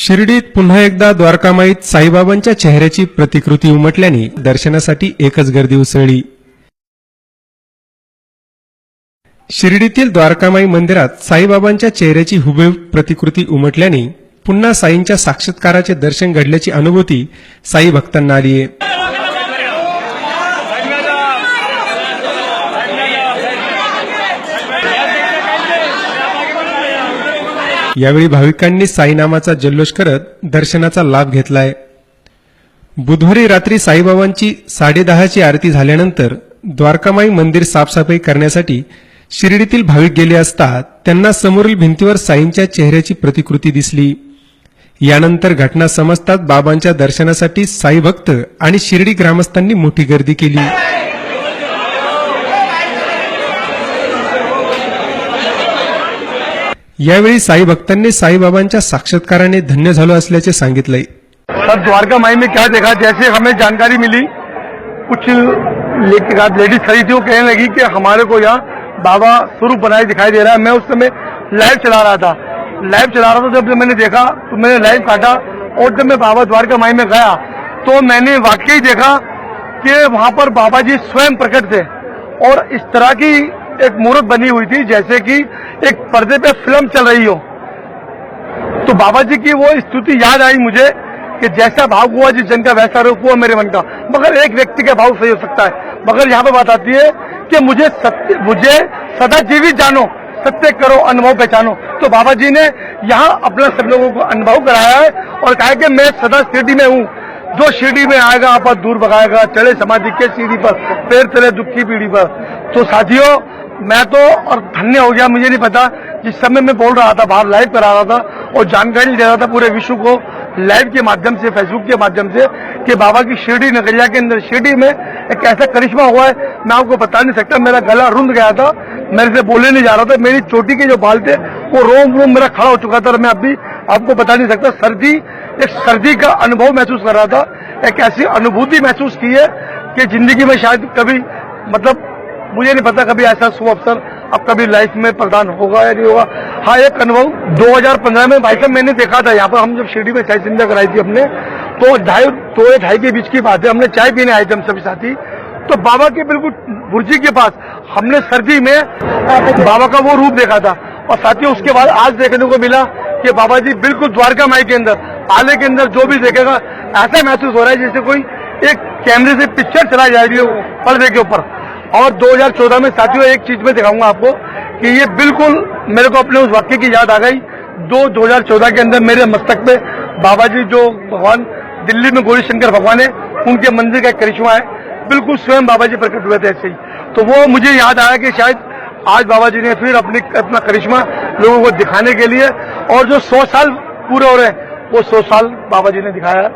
शिर्डीत पुन्हा एकदा द्वारकामाईत साईबाबांच्या चेहऱ्याची प्रतिकृती उमटल्याने दर्शनासाठी एकच गर्दी उसळली। शिर्डीतील द्वारकामाई मंदिरात साईबाबांच्या चेहऱ्याची हुबेहूब प्रतिकृती उमटल्याने पुन्हा साईंच्या साक्षात्काराचे दर्शन घडल्याची अनुभूती साई भक्तांना आली आहे। यावेळी भाविकांनी साई नामाचा जल्लोष करत दर्शनाचा लाभ घेतलाय। बुधवारी रात्री साईबाबांची 10:30ची आरती झाल्यानंतर द्वारकामाई मंदिर साफसफाई करण्यासाठी शिर्डीतील भाविक गेले असता त्यांना समोरील भिंतीवर साईंच्या चेहऱ्याची प्रतिकृती दिसली। यानंतर घटना समजताच बाबांच्या दर्शनासाठी साई भक्त आणि शिर्डी ग्रामस्थांनी मोठी गर्दी केली। यावेळी साई भक्तांनी साईबाबांच्या साक्षात्काराने धन्य झालो असल्याचे सांगितले। सर, द्वारका माई में क्या देखा, जैसे हमें जानकारी मिली, कुछ लेडीज खड़ी थी, वो कहने लगी कि हमारे को यहाँ बाबा स्वरूप बनाए दिखाई दे रहा है। मैं उस समय लाइव चला रहा था। जब मैंने देखा तो मैंने लाइव काटा, और जब मैं बाबा द्वारका माई में गया तो मैंने वाकई देखा कि वहां पर बाबा जी स्वयं प्रकट थे, और इस तरह की एक मूर्त बनी हुई थी जैसे कि एक पर्दे पे फिल्म चल रही हो। तो बाबा जी की वो स्तुति याद आई मुझे कि जैसा भाव हुआ जिस जन का वैसा रूप हुआ मेरे मन का। मगर एक व्यक्ति का भाव सही हो सकता है, मगर यहाँ पे बात आती है कि मुझे सदा जीवित जानो, सत्य करो, अनुभव पहचानो। तो बाबा जी ने यहाँ अपना सब लोगों को अनुभव कराया है और कहा कि मैं सदा शिरडी में हूँ। जो शिरडी में आएगा आप दूर भगाएगा, चढ़े समाधि के सीढ़ी पर, पैर चले दुख की पीढ़ी पर। तो साथियों, मैं तो और धन्य हो गया। मुझे नहीं पता, जिस समय मैं बोल रहा था, बाहर लाइव करा रहा था और जानकारी दे रहा था पूरे विश्व को लाइव के माध्यम से, फेसबुक के माध्यम से, कि बाबा की शिरडी नगरिया के अंदर, शिरडी में एक ऐसा करिश्मा हुआ है, मैं आपको बता नहीं सकता। मेरा गला रुंध गया था, मेरे से बोले नहीं जा रहा था, मेरी चोटी के जो बाल थे वो रोम रोम मेरा खड़ा हो चुका था, और मैं अभी आपको बता नहीं सकता। एक सर्दी का अनुभव महसूस कर रहा था, एक ऐसी अनुभूति महसूस की है कि जिंदगी में शायद कभी, मतलब मुझे नहीं पता कभी ऐसा शुभ अवसर अब कभी लाइफ में प्रदान होगा या नहीं होगा। हाँ, एक अनुभव 2015 में भाई साहब मैंने देखा था, यहाँ पर हम जब शिरडी में चाय संध्या कराई थी अपने, तो 2-2:30 के बीच की बात है, हमने चाय पीने आए थे हम सभी साथी। तो बाबा के बिल्कुल बुर्जी के पास हमने सर्दी में बाबा का वो रूप देखा था, और साथियों उसके बाद आज देखने को मिला कि बाबा जी बिल्कुल द्वारका माई के अंदर, आले के अंदर जो भी देखेगा ऐसा महसूस हो रहा है जैसे कोई एक कैमरे से पिक्चर चला जा रही हो पर्दे के ऊपर। और 2014 में साथियों एक चीज में दिखाऊंगा आपको कि ये बिल्कुल मेरे को अपने उस वाक्य की याद आ गई। 2014 के अंदर मेरे मस्तक पे बाबा जी, जो भगवान दिल्ली में गौरी शंकर भगवान है, उनके मंदिर का एक करिश्मा है, बिल्कुल स्वयं बाबा जी प्रकट हुए थे ऐसे ही। तो वो मुझे याद आया कि शायद आज बाबा जी ने फिर अपना करिश्मा लोगों को दिखाने के लिए, और जो 100 साल पूरे हो रहे हैं वो 100 साल बाबा जी ने दिखाया है।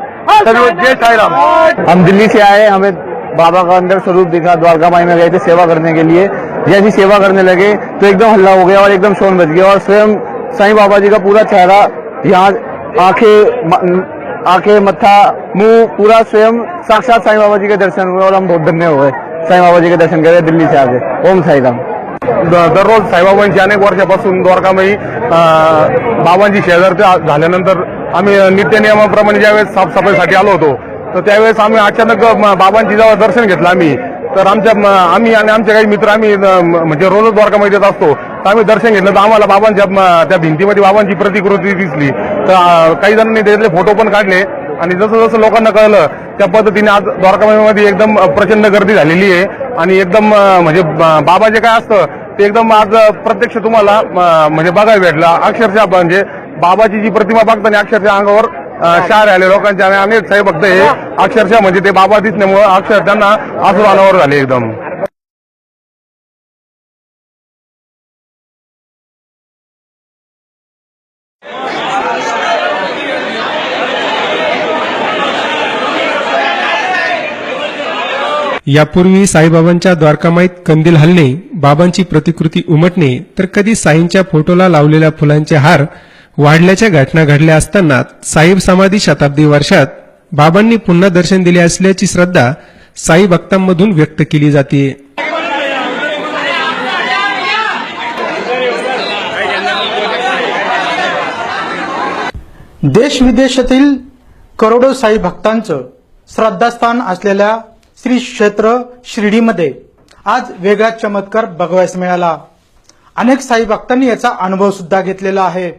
जय साई राम। हम दिल्ली से आए, हमें बाबा का अंदर स्वरूप दिखा। द्वारका माई में गए थे सेवा करने के लिए, जैसी सेवा करने लगे तो एकदम हल्ला हो गया और एकदम शोर मच गया, और स्वयं साईं बाबा जी का पूरा चेहरा, यहाँ आंखें, मत्था, मुंह, पूरा स्वयं साक्षात साईं बाबा जी के दर्शन हुए, और हम बहुत धन्य हो गए साईं बाबा जी के दर्शन करे दिल्ली से आके। ओम साई राम। दररोज साईबाबांची अनेक वर्षापासून द्वारकामाई बाबांची शेजारती झाल्यानंतर आम्ही नित्य नियमाप्रमाणे ज्यावेळेस साफसफाईसाठी आलो होतो, तर त्यावेळेस आम्ही अचानक बाबांची जेव्हा दर्शन घेतलं तर आम्ही आणि आमचे काही मित्र, आम्ही म्हणजे रोज द्वारकामाई येत असतो, तर आम्ही दर्शन घेतलं तर आम्हाला बाबांच्या त्या भिंतीमध्ये बाबांची प्रतिकृती दिसली। तर काही जणांनी त्यातले फोटो पण काढले, आणि जसं जसं लोकांना कळलं त्या पद्धतीने आज द्वारकामाईमध्ये एकदम प्रचंड गर्दी झालेली आहे, आणि एकदम म्हणजे बाबा जे काय असतं ते एकदम आज प्रत्यक्ष तुम्हाला म्हणजे बघायला भेटलं। अक्षरशः म्हणजे बाबाची जी प्रतिमा बघताना अक्षरशः अंगावर शार आले लोकांच्या, आणि अनेक साई भक्त हे अक्षरशः म्हणजे ते बाबा दिसण्यामुळे अक्षर त्यांना आसू अनावर झाले एकदम। यापूर्वी साईबाबांच्या द्वारकामाईत कंदील हलणे, बाबांची प्रतिकृती उमटणे, तर कधी साईंच्या फोटोला लावलेल्या फुलांचे हार वाढल्याच्या घटना घडल्या असताना साई समाधी शताब्दी वर्षात बाबांनी पुन्हा दर्शन दिले असल्याची श्रद्धा साई भक्तांमधून व्यक्त केली जाते। देश विदेशातील करोडो साई भक्तांचं श्रद्धास्थान असलेल्या श्री क्षेत्र शिर्डीमध्ये आज वेगळा चमत्कार बघावयास मिळाला. अनेक साई भक्तांनी याचा अनुभव सुद्धा घेतलेला आहे.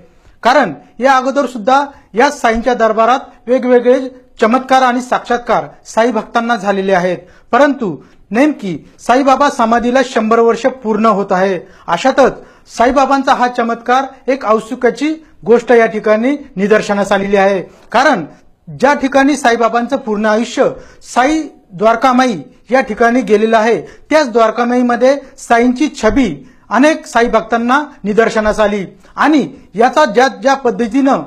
कारण या अगोदर सुद्धा या साईंच्या दरबारात वेगवेगळे चमत्कार आणि साक्षात्कार साई भक्तांना झालेले आहेत. परंतु नेमकी साईबाबा समाधीला 100 वर्ष पूर्ण होत आहे. अशातच साईबाबांचा हा चमत्कार एक औत्सुक्याची गोष्ट या ठिकाणी निदर्शनास आलेली आहे. कारण ज्या ठिकाणी साईबाबांचं पूर्ण आयुष्य साई द्वारकामाई या ठिकाणी गेलेलं आहे, त्याच द्वारकामाईमध्ये साईंची छबी अनेक साई भक्तांना निदर्शनास आली आणि याचा ज्या पद्धतीनं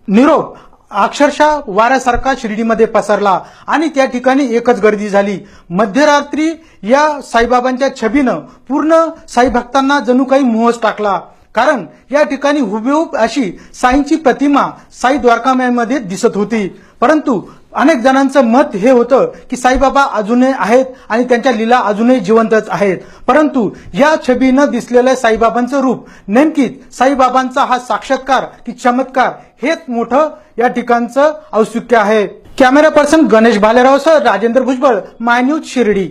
निरोप अक्षरशः वाऱ्यासारखा शिर्डीमध्ये पसरला आणि त्या ठिकाणी एकच गर्दी झाली. मध्यरात्री या साईबाबांच्या छबीनं पूर्ण साई भक्तांना जणू काही मोहच टाकला. कारण या ठिकाणी हुबेहूब अशी साईंची प्रतिमा साई द्वारकामाईमध्ये दिसत होती. परंतु अनेक जणांचं मत हे होतं की साईबाबा अजूनही आहेत आणि त्यांच्या लीला अजूनही जिवंतच आहेत. परंतु या छबीनं दिसलेलं साईबाबांचं रूप नेमकीच साईबाबांचा हा साक्षात्कार की चमत्कार हेच मोठं या ठिकाणचं औत्सुक्य आहे. Camera person Ganesh Bhalerao sir, Rajendra Bhujbal, my news Shirdi.